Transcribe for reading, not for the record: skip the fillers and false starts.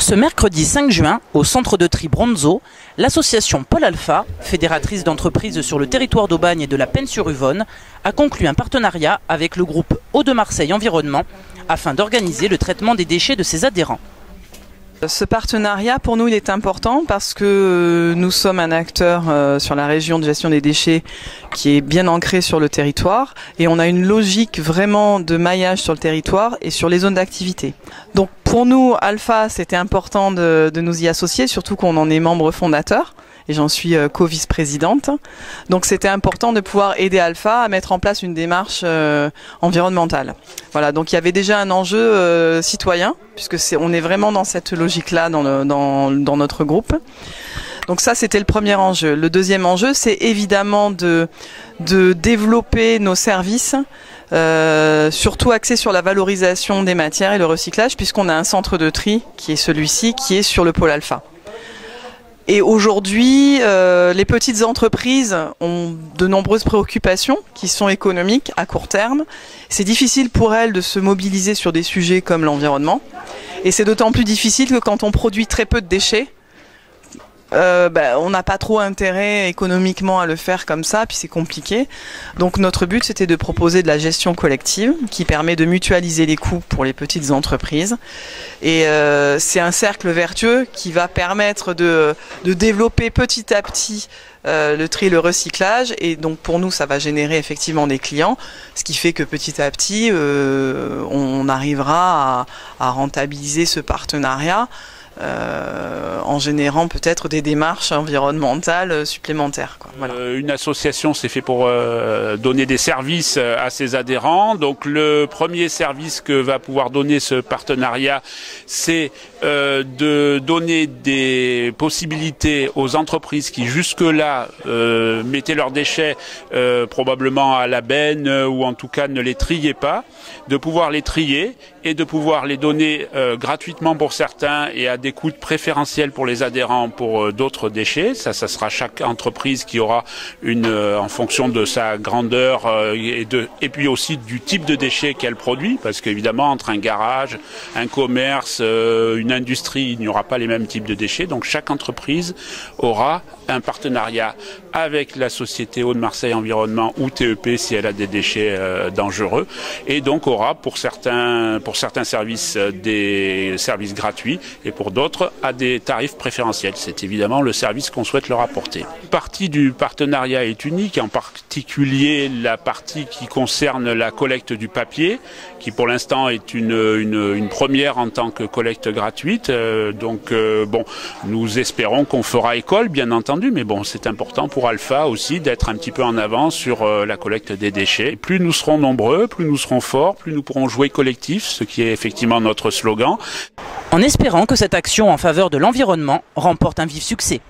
Ce mercredi 5 juin, au centre de tri Bronzo, l'association Pôle Alpha, fédératrice d'entreprises sur le territoire d'Aubagne et de la Pennes-sur-Yvonne, a conclu un partenariat avec le groupe Hauts-de-Marseille Environnement afin d'organiser le traitement des déchets de ses adhérents. Ce partenariat, pour nous, il est important parce que nous sommes un acteur sur la région de gestion des déchets qui est bien ancré sur le territoire et on a une logique vraiment de maillage sur le territoire et sur les zones d'activité. Donc pour nous, Alpha, c'était important de nous y associer, surtout qu'on en est membre fondateur. Et j'en suis co-vice-présidente. Donc c'était important de pouvoir aider Alpha à mettre en place une démarche environnementale. Voilà, donc il y avait déjà un enjeu citoyen, puisque on est vraiment dans cette logique-là dans notre groupe. Donc ça, c'était le premier enjeu. Le deuxième enjeu, c'est évidemment de développer nos services, surtout axés sur la valorisation des matières et le recyclage, puisqu'on a un centre de tri qui est celui-ci, qui est sur le pôle Alpha. Et aujourd'hui, les petites entreprises ont de nombreuses préoccupations qui sont économiques à court terme. C'est difficile pour elles de se mobiliser sur des sujets comme l'environnement. Et c'est d'autant plus difficile que quand on produit très peu de déchets, on n'a pas trop intérêt économiquement à le faire comme ça, puis c'est compliqué. Donc notre but, c'était de proposer de la gestion collective qui permet de mutualiser les coûts pour les petites entreprises. Et c'est un cercle vertueux qui va permettre de développer petit à petit le tri et le recyclage. Et donc pour nous, ça va générer effectivement des clients, ce qui fait que petit à petit, on arrivera à rentabiliser ce partenariat. En générant peut-être des démarches environnementales supplémentaires. Voilà. Une association, c'est fait pour donner des services à ses adhérents. Donc le premier service que va pouvoir donner ce partenariat, c'est de donner des possibilités aux entreprises qui jusque-là mettaient leurs déchets probablement à la benne ou en tout cas ne les triaient pas, de pouvoir les trier et de pouvoir les donner gratuitement pour certains et à des coûts préférentiels pour les adhérents pour d'autres déchets. Ça sera chaque entreprise qui aura en fonction de sa grandeur et puis aussi du type de déchets qu'elle produit, parce qu'évidemment entre un garage, un commerce, une industrie, il n'y aura pas les mêmes types de déchets. Donc chaque entreprise aura un partenariat avec la société Hauts-de-Marseille Environnement ou TEP si elle a des déchets dangereux, et donc aura pour certains services des services gratuits et pour d'autres à des tarifs préférentiels. C'est évidemment le service qu'on souhaite leur apporter. Une partie du partenariat est unique, en particulier la partie qui concerne la collecte du papier, qui pour l'instant est une première en tant que collecte gratuite. Nous espérons qu'on fera école, bien entendu, mais bon, c'est important pour Alpha aussi d'être un petit peu en avance sur la collecte des déchets. Et plus nous serons nombreux, plus nous serons forts, plus nous pourrons jouer collectif, ce qui est effectivement notre slogan. En espérant que cette action en faveur de l'environnement remporte un vif succès.